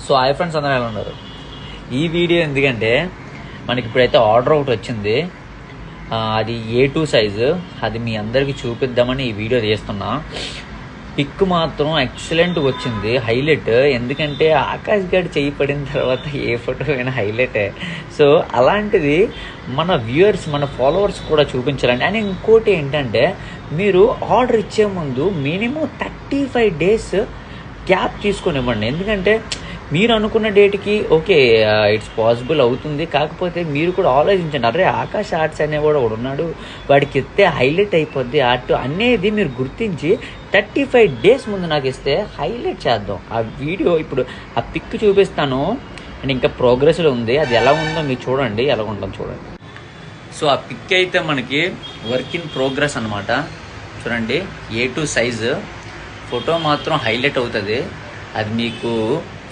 So hi friends, అందరూ ఎలా ఉన్నారు? ఈ వీడియో ఎందుకంటే మనకి ఇప్పుడైతే ఆర్డర్ ఒకటి వచ్చింది. అది A2 సైజు. అది మీ అందరికీ చూపిద్దామని ఈ వీడియో తీస్తున్నా. పిక్ మాత్రం ఎక్సలెంట్ వచ్చింది, హైలైట్. ఎందుకంటే ఆకాష్ గారి చేయి పడిన తర్వాత ఏ ఫోటో అయినా హైలైటే. సో అలాంటిది మన వ్యూవర్స్, మన ఫాలోవర్స్ కూడా చూపించాలండి. అండ్ ఇంకోటి ఏంటంటే, మీరు ఆర్డర్ ఇచ్చే ముందు మినిమం 35 days గ్యాప్ తీసుకొని ఇవ్వండి. ఎందుకంటే మీరు అనుకున్న డేట్కి ఓకే ఇట్స్ పాసిబుల్ అవుతుంది, కాకపోతే మీరు కూడా ఆలోచించండి. అరే ఆకాష్ ఆర్ట్స్ అనేవాడు ఒకడు ఉన్నాడు, వాడికి ఇస్తే హైలైట్ అయిపోద్ది ఆర్ట్ అనేది మీరు గుర్తించి 35 days ముందు నాకు ఇస్తే హైలైట్ చేద్దాం. ఆ వీడియో ఇప్పుడు ఆ పిక్ చూపిస్తాను, అండ్ ఇంకా ప్రోగ్రెస్లో ఉంది. అది ఎలా ఉందో మీరు చూడండి, ఎలా ఉంటుందో చూడండి. సో ఆ పిక్ అయితే మనకి వర్క్ ఇన్ ప్రోగ్రెస్ అనమాట. చూడండి, A2 సైజు. ఫోటో మాత్రం హైలైట్ అవుతుంది. అది మీకు